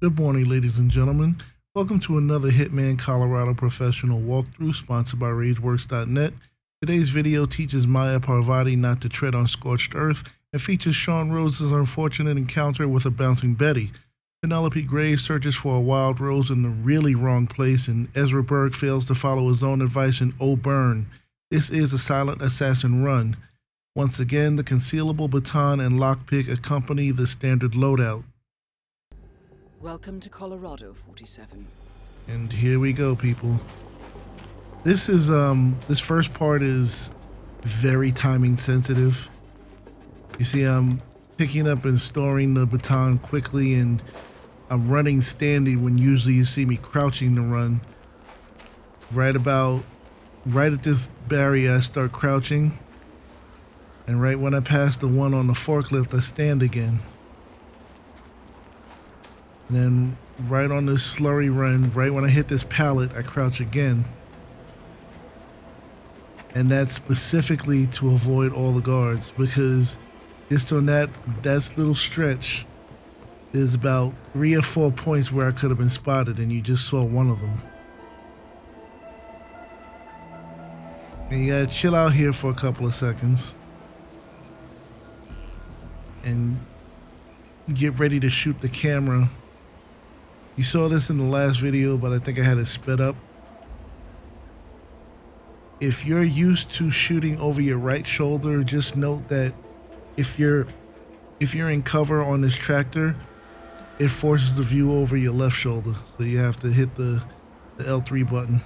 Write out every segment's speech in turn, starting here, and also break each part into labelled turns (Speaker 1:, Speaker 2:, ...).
Speaker 1: Good morning, ladies and gentlemen. Welcome to another Hitman Colorado professional walkthrough sponsored by RageWorks.net. Today's video teaches Maya Parvati not to tread on scorched earth and features Sean Rose's unfortunate encounter with a bouncing Betty. Penelope Graves searches for a wild rose in the really wrong place, and Ezra Berg fails to follow his own advice in Oh Burn. This is a silent assassin run. Once again, the concealable baton and lockpick accompany the standard loadout.
Speaker 2: Welcome to Colorado, 47.
Speaker 1: And here we go, people. This is this first part is very timing sensitive. You see, I'm picking up and storing the baton quickly, and I'm running standing when usually you see me crouching to run. Right at this barrier, I start crouching, and right when I pass the one on the forklift, I stand again. And then right on this slurry run, right when I hit this pallet, I crouch again. And that's specifically to avoid all the guards, because just on that little stretch, there's about 3 or 4 points where I could have been spotted, and you just saw one of them. And you gotta chill out here for a couple of seconds and get ready to shoot the camera. You saw this in the last video, but I think I had it sped up. If you're used to shooting over your right shoulder, just note that if you're in cover on this tractor, it forces the view over your left shoulder. So you have to hit the L3 button.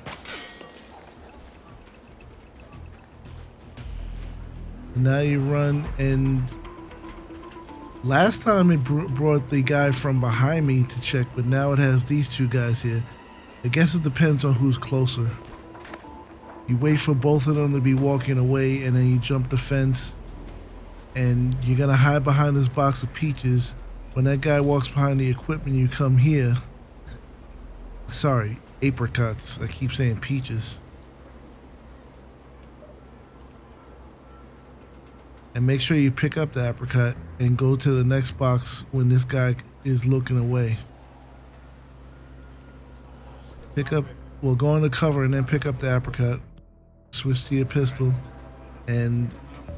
Speaker 1: Now you run, and last time it brought the guy from behind me to check, but now it has these two guys here. I guess it depends on who's closer. You wait for both of them to be walking away, and then you jump the fence, and you're gonna hide behind this box of peaches. When that guy walks behind the equipment, you come here. Sorry, apricots. I keep saying peaches. And make sure you pick up the apricot and go to the next box when this guy is looking away. Go into cover and then pick up the apricot. Switch to your pistol, and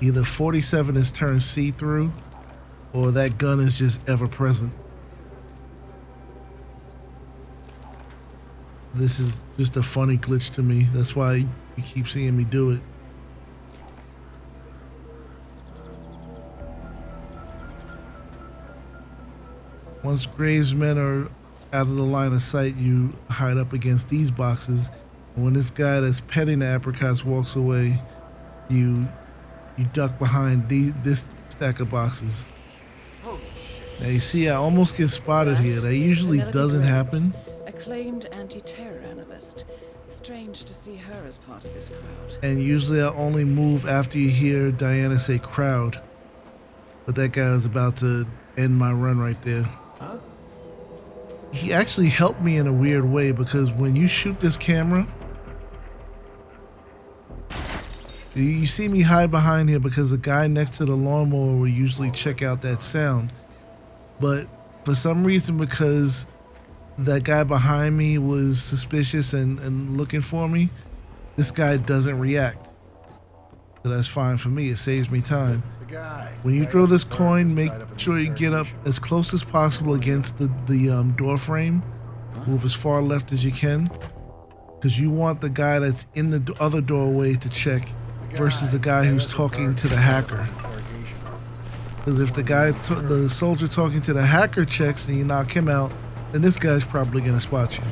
Speaker 1: either 47 is turned see-through, or that gun is just ever present. This is just a funny glitch to me. That's why you keep seeing me do it. Once Graves' men are out of the line of sight, you hide up against these boxes. And when this guy that's petting the apricots walks away, you duck behind this stack of boxes. Now you see, I almost get spotted here. That usually doesn't happen.
Speaker 2: Acclaimed anti-terror analyst. Strange to see her as part of this crowd.
Speaker 1: And usually I only move after you hear Diana say crowd. But that guy was about to end my run right there. Huh? He actually helped me in a weird way, because when you shoot this camera, you see me hide behind here because the guy next to the lawnmower will usually check out that sound. But for some reason, because that guy behind me was suspicious and looking for me, this guy doesn't react. So that's fine for me. It saves me time. When you throw this coin, make sure you get up as close as possible against the door frame. Move as far left as you can, because you want the guy that's in the other doorway to check versus the guy who's talking to the hacker. Because if the soldier talking to the hacker checks and you knock him out, then this guy's probably going to spot you.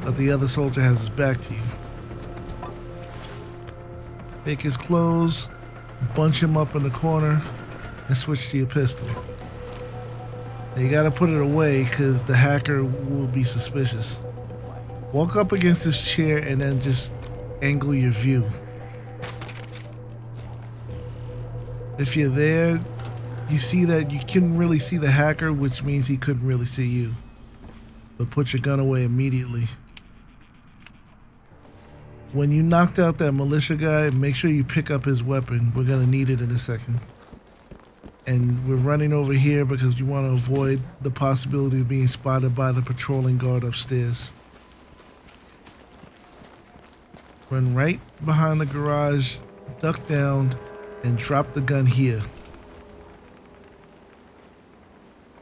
Speaker 1: But the other soldier has his back to you. Take his clothes, bunch him up in the corner, and switch to your pistol. Now you gotta put it away, because the hacker will be suspicious. Walk up against this chair and then just angle your view. If you're there, you see that you can really see the hacker, which means he couldn't really see you. But put your gun away immediately. When you knocked out that militia guy, make sure you pick up his weapon. We're gonna need it in a second. And we're running over here because you want to avoid the possibility of being spotted by the patrolling guard upstairs. Run right behind the garage, duck down, and drop the gun here.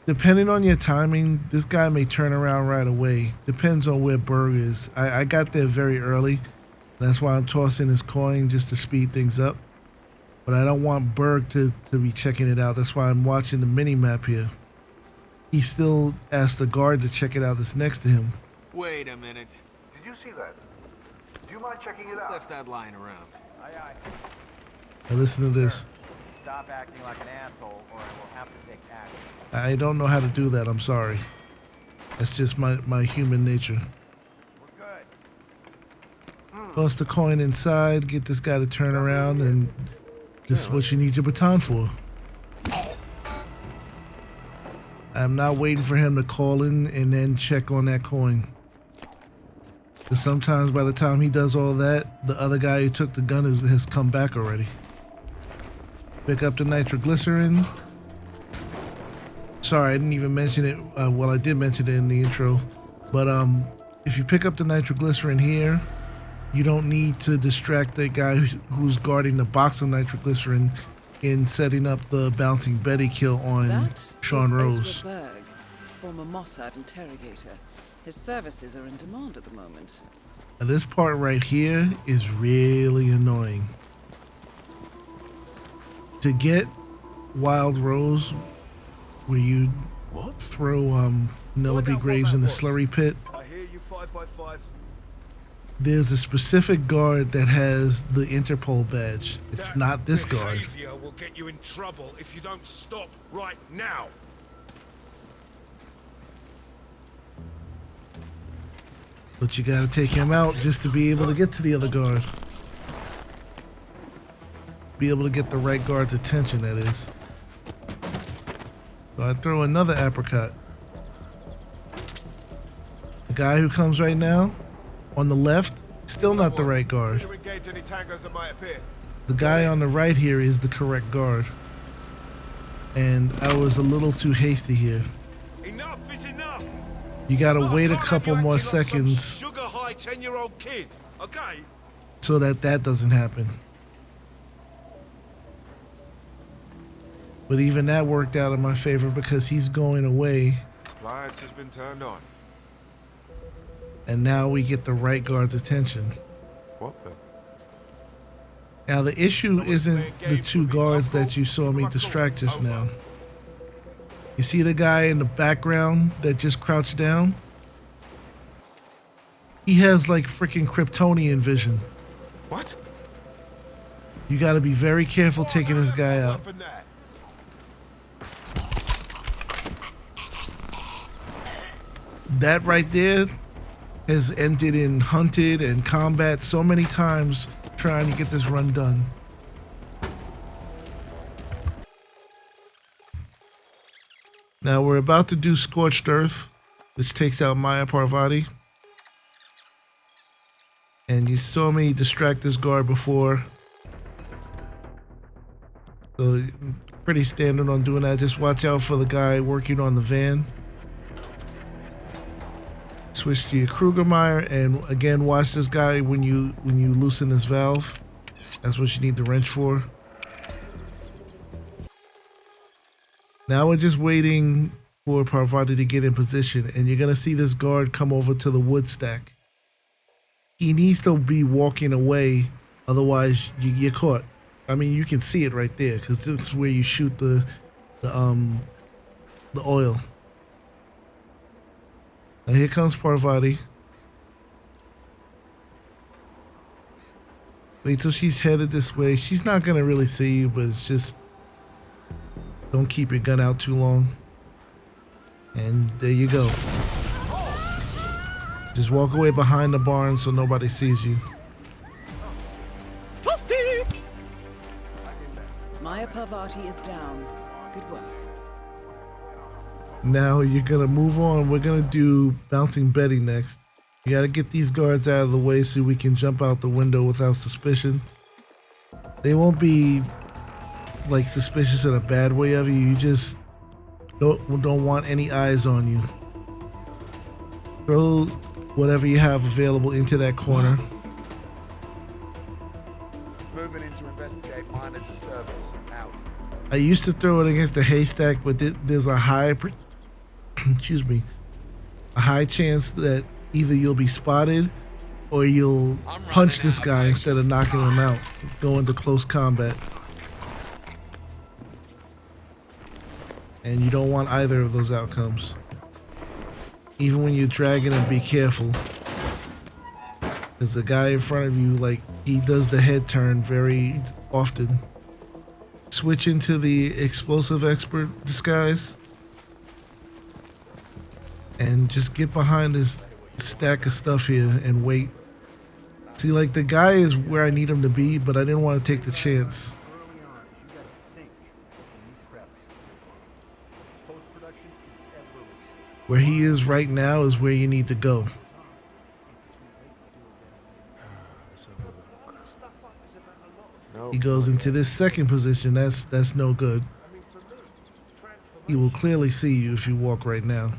Speaker 1: Depending on your timing, this guy may turn around right away. Depends on where Berg is. I got there very early. That's why I'm tossing his coin just to speed things up. But I don't want Berg to be checking it out. That's why I'm watching the mini map here. He still asked the guard to check it out that's next to him.
Speaker 3: Wait a minute.
Speaker 4: Did you see that? Do you mind checking it out?
Speaker 3: Left that lying around.
Speaker 4: Aye, aye.
Speaker 1: Now listen to this.
Speaker 4: Stop acting like an asshole, or I will have to take action.
Speaker 1: I don't know how to do that. I'm sorry. That's just my human nature.
Speaker 4: We're good.
Speaker 1: Toss the coin inside. Get this guy to turn around, and this is what you need your baton for. I'm not waiting for him to call in and then check on that coin. Because sometimes by the time he does all that, the other guy who took the gun has come back already. Pick up the nitroglycerin. Sorry, I didn't even mention it. Well, I did mention it in the intro. But if you pick up the nitroglycerin here, you don't need to distract the guy who's guarding the box of nitroglycerin in setting up the bouncing Betty kill on
Speaker 2: That
Speaker 1: Sean
Speaker 2: is
Speaker 1: Rose.
Speaker 2: Ezra Berg, former Mossad interrogator. His services are in demand at the moment.
Speaker 1: Now, this part right here is really annoying. To get Wild Rose, where you throw Penelope Graves in the slurry pit,
Speaker 4: I hear you 5x5.
Speaker 1: there's a specific guard that has the Interpol badge. It's not this guard.
Speaker 5: Behavior will get you in trouble if you don't stop right now.
Speaker 1: But you gotta take him out just to be able to get to the other guard. Be able to get the right guard's attention, that is. So I throw another apricot. The guy who comes right now, on the left, still not the right guard.
Speaker 4: To engage any tangos that might appear.
Speaker 1: The guy on the right here is the correct guard. And I was a little too hasty here.
Speaker 5: Enough is enough.
Speaker 1: You gotta
Speaker 5: Look,
Speaker 1: wait a
Speaker 5: I can't
Speaker 1: couple
Speaker 5: have you
Speaker 1: more
Speaker 5: acting like some
Speaker 1: seconds
Speaker 5: sugar-high 10-year-old kid. Okay?
Speaker 1: so that doesn't happen. But even that worked out in my favor because he's going away.
Speaker 4: Lights has been turned on.
Speaker 1: And now we get the right guard's attention.
Speaker 4: What the?
Speaker 1: Now the issue isn't the two guards that you saw me distract just now. You see the guy in the background that just crouched down? He has like freaking Kryptonian vision.
Speaker 5: What?
Speaker 1: You gotta be very careful taking this guy out. That right there has ended in hunted and combat so many times trying to get this run done. Now we're about to do Scorched Earth, which takes out Maya Parvati. And you saw me distract this guard before. So pretty standard on doing that. Just watch out for the guy working on the van. Switch to your Krugermeyer, and again watch this guy when you loosen this valve. That's what you need the wrench for. Now we're just waiting for Parvati to get in position, and you're gonna see this guard come over to the wood stack. He needs to be walking away, otherwise you get caught. I mean, you can see it right there because this is where you shoot the oil. Now here comes Parvati. Wait till she's headed this way. She's not gonna really see you, but it's just don't keep your gun out too long. And there you go. Just walk away behind the barn so nobody sees you.
Speaker 2: Maya Parvati is down. Good work.
Speaker 1: Now you're gonna move on. We're gonna do Bouncing Betty next. You gotta get these guards out of the way so we can jump out the window without suspicion. They won't be like suspicious in a bad way of you. You just don't want any eyes on you. Throw whatever you have available into that corner.
Speaker 5: Moving in to investigate minor disturbance. Out.
Speaker 1: I used to throw it against the haystack, but there's a high, excuse me, a high chance that either you'll be spotted or you'll punch this guy instead of knocking him out. Go into close combat. And you don't want either of those outcomes. Even when you're dragging him, be careful. Because the guy in front of you, like, he does the head turn very often. Switch into the explosive expert disguise. And just get behind this stack of stuff here and wait. See, like, the guy is where I need him to be, but I didn't want to take the chance. Where he is right now is where you need to go. He goes into this second position. That's no good. He will clearly see you if you walk right now.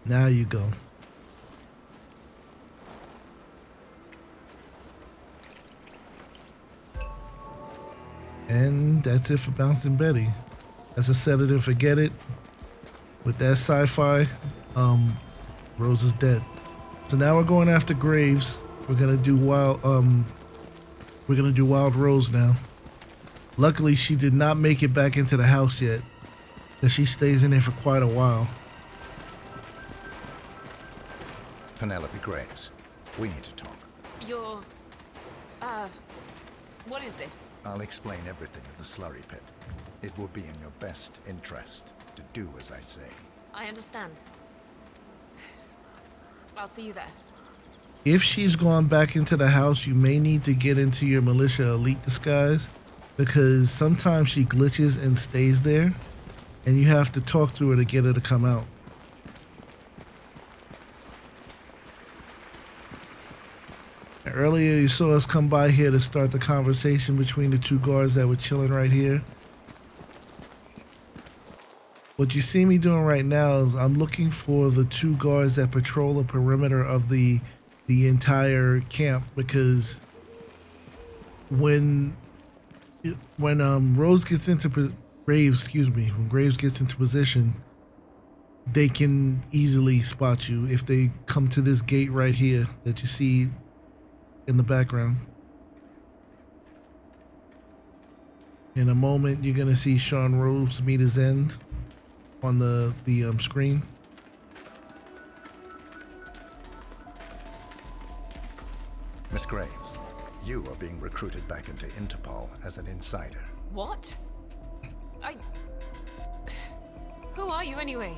Speaker 1: Now you go. And that's it for Bouncing Betty. That's a set it and forget it. With that sci-fi, Rose is dead. So now we're going after Graves. We're gonna do Wild Rose now. Luckily, she did not make it back into the house yet, because she stays in there for quite a while.
Speaker 6: Penelope Graves, we need to talk.
Speaker 7: You're... what is this?
Speaker 6: I'll explain everything at the slurry pit. It will be in your best interest to do as I say.
Speaker 7: I understand. I'll see you there.
Speaker 1: If she's gone back into the house, you may need to get into your Militia Elite disguise, because sometimes she glitches and stays there, and you have to talk to her to get her to come out. Earlier you saw us come by here to start the conversation between the two guards that were chilling right here. What you see me doing right now is I'm looking for the two guards that patrol the perimeter of the entire camp, because when Rose gets into Graves gets into position, they can easily spot you if they come to this gate right here that you see in the background. In a moment, you're gonna see Sean Rose meet his end on the screen.
Speaker 6: Miss Graves, you are being recruited back into Interpol as an insider.
Speaker 7: What? Who are you anyway?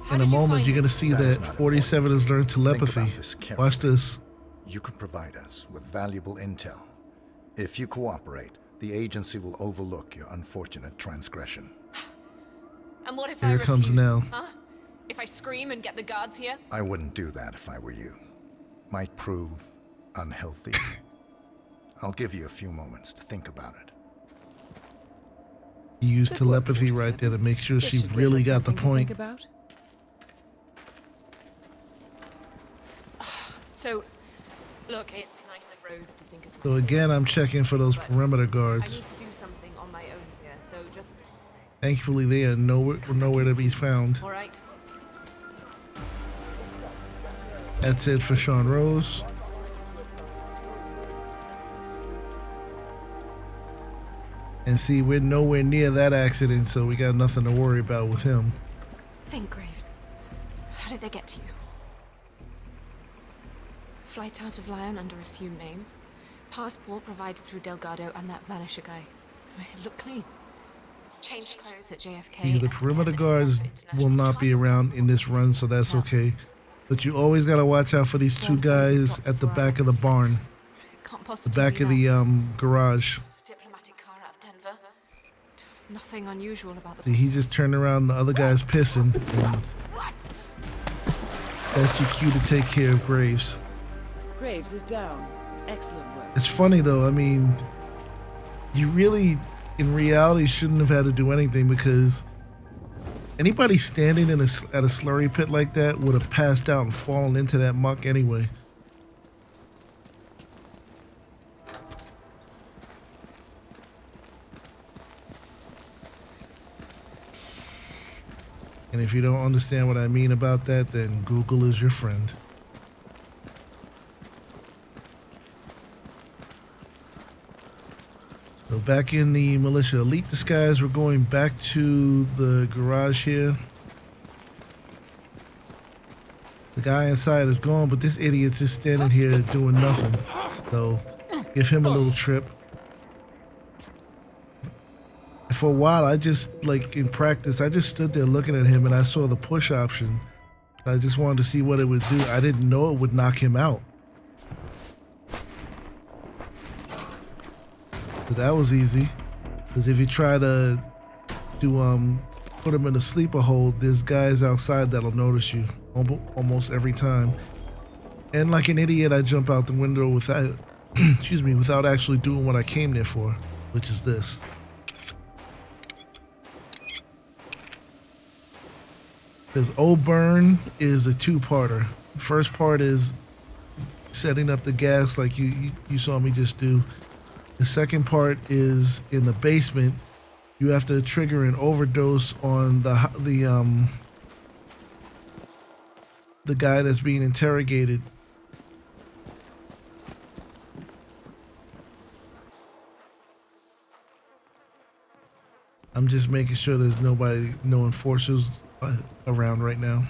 Speaker 7: How
Speaker 1: In a
Speaker 7: did you
Speaker 1: moment,
Speaker 7: find
Speaker 1: you're
Speaker 7: me?
Speaker 1: gonna see
Speaker 6: That is
Speaker 1: that
Speaker 6: not
Speaker 1: 47 has learned
Speaker 6: Think
Speaker 1: telepathy.
Speaker 6: about this carefully.
Speaker 1: Watch this.
Speaker 6: You can provide us with valuable intel. If you cooperate, the agency will overlook your unfortunate transgression.
Speaker 7: And what if
Speaker 1: Here
Speaker 7: I
Speaker 1: it
Speaker 7: refuse?
Speaker 1: comes now.
Speaker 7: Huh? If I scream and get the guards here?
Speaker 6: I wouldn't do that if I were you. Might prove unhealthy. I'll give you a few moments to think about it.
Speaker 1: You use
Speaker 2: Good work,
Speaker 1: telepathy right
Speaker 2: 47.
Speaker 1: there to make sure
Speaker 2: This
Speaker 1: she
Speaker 2: should give
Speaker 1: really
Speaker 2: us
Speaker 1: got the
Speaker 2: something to think
Speaker 1: point.
Speaker 2: about.
Speaker 7: So, look, it's nice of Rose to think of.
Speaker 1: So again, I'm checking for those perimeter
Speaker 7: I
Speaker 1: guards.
Speaker 7: need to do something on my own here, so just...
Speaker 1: Thankfully, they are nowhere to be found.
Speaker 7: All right.
Speaker 1: That's it for Sean Rose. And see, we're nowhere near that accident, so we got nothing to worry about with him.
Speaker 7: Think, Graves. How did they get to you? Flight out of Lyon under assumed name. Passport provided through Delgado and that Vanisher guy. It looked clean. Changed clothes at JFK.
Speaker 1: See, the
Speaker 7: and
Speaker 1: perimeter
Speaker 7: then
Speaker 1: guards
Speaker 7: ended up at
Speaker 1: will not be around in this run, so that's okay. But you always gotta watch out for these two guys at the back of the barn,
Speaker 7: Can't
Speaker 1: the
Speaker 7: possibly
Speaker 1: back
Speaker 7: be
Speaker 1: of
Speaker 7: that.
Speaker 1: the garage.
Speaker 7: Diplomatic car out of Denver. Nothing unusual about the...
Speaker 1: See, he just turned around, the other guy's pissing. And That's your cue to take care of Graves.
Speaker 2: Graves is down. Excellent work.
Speaker 1: It's funny though, I mean, you really, in reality, shouldn't have had to do anything because anybody standing at a slurry pit like that would have passed out and fallen into that muck anyway. And if you don't understand what I mean about that, then Google is your friend. So back in the Militia Elite disguise, we're going back to the garage here. The guy inside is gone, but this idiot's just standing here doing nothing. So give him a little trip. For a while, I just, like in practice, I just stood there looking at him and I saw the push option. I just wanted to see what it would do. I didn't know it would knock him out. So that was easy. Because if you try to put him in a sleeper hold, there's guys outside that'll notice you almost every time. And like an idiot, I jump out the window without, excuse me, without actually doing what I came there for, which is this. Because O'Burn is a two-parter. The first part is setting up the gas like you saw me just do. The second part is in the basement. You have to trigger an overdose on the guy that's being interrogated. I'm just making sure there's no enforcers around right now.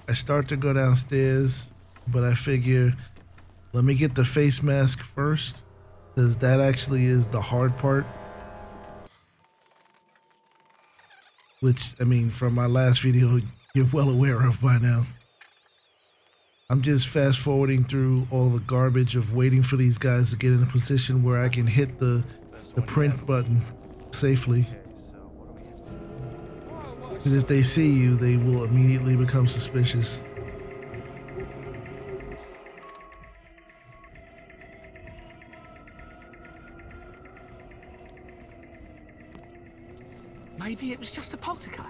Speaker 1: I start to go downstairs, but I figure let me get the face mask first, because that actually is the hard part. Which, I mean, from my last video, you're well aware of by now. I'm just fast forwarding through all the garbage of waiting for these guys to get in a position where I can hit the print button safely. Because if they see you, they will immediately become suspicious.
Speaker 8: Maybe it was just a poltergeist.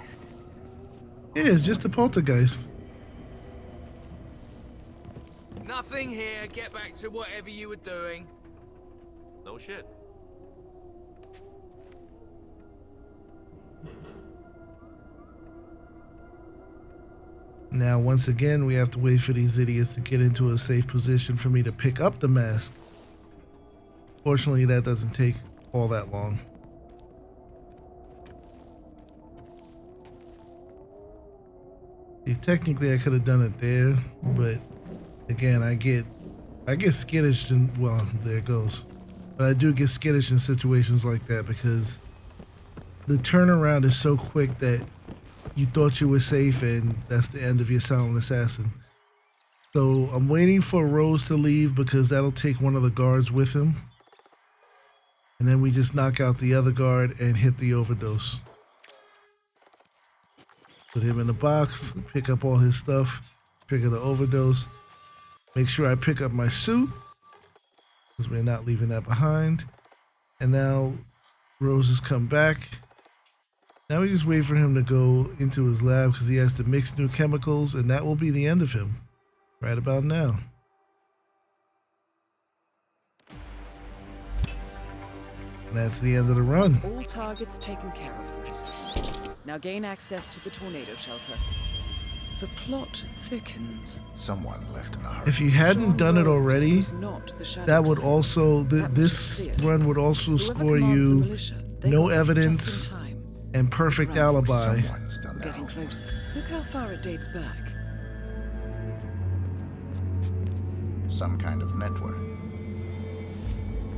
Speaker 1: Yeah, it's just a poltergeist.
Speaker 9: Nothing here. Get back to whatever you were doing.
Speaker 3: No shit.
Speaker 1: Now, once again, we have to wait for these idiots to get into a safe position for me to pick up the mask. Fortunately, that doesn't take all that long. Technically, I could have done it there, but again, I get skittish and, well, there it goes. But I do get skittish in situations like that because the turnaround is so quick that you thought you were safe and that's the end of your silent assassin. So I'm waiting for Rose to leave because that'll take one of the guards with him. And then we just knock out the other guard and hit the overdose. Put him in the box, pick up all his stuff, trigger the overdose. Make sure I pick up my suit, because we're not leaving that behind. And now Rose has come back. Now we just wait for him to go into his lab because he has to mix new chemicals, and that will be the end of him right about now. And that's the end of the run.
Speaker 2: That's all targets taken care of, Forrester. Now gain access to the tornado shelter. The plot thickens.
Speaker 6: Someone left in a hurry.
Speaker 1: If you hadn't done it already, that would
Speaker 2: Clan.
Speaker 1: also,
Speaker 2: That
Speaker 1: this
Speaker 2: much is clear.
Speaker 1: run would also
Speaker 2: Whoever
Speaker 1: score
Speaker 2: commands the
Speaker 1: you
Speaker 2: militia, they
Speaker 1: no
Speaker 2: got there
Speaker 1: evidence
Speaker 2: just in time.
Speaker 1: and perfect
Speaker 2: Ground
Speaker 1: alibi.
Speaker 6: Someone's done
Speaker 2: We're
Speaker 6: that.
Speaker 2: getting closer. Look how far it dates back.
Speaker 6: Some kind of network.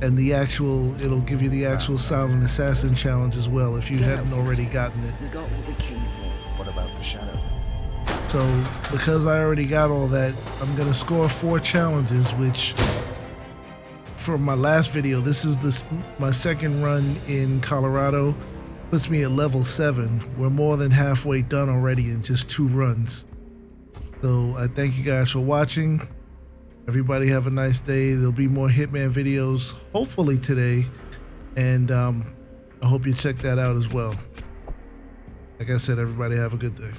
Speaker 1: And the actual, it'll give you the actual silent assassin challenge as well if you
Speaker 2: Get
Speaker 1: hadn't
Speaker 2: out,
Speaker 1: already
Speaker 2: Forrester.
Speaker 1: gotten it.
Speaker 2: We got what we came for.
Speaker 6: What about the shadow?
Speaker 1: So because I already got all that, I'm gonna score 4 challenges, which from my last video, this is my second run in Colorado. puts me at level 7. We're more than halfway done already in just 2 runs. So I thank you guys for watching. Everybody have a nice day. There'll be more Hitman videos hopefully today, and I hope you check that out as well. Like I said, everybody have a good day.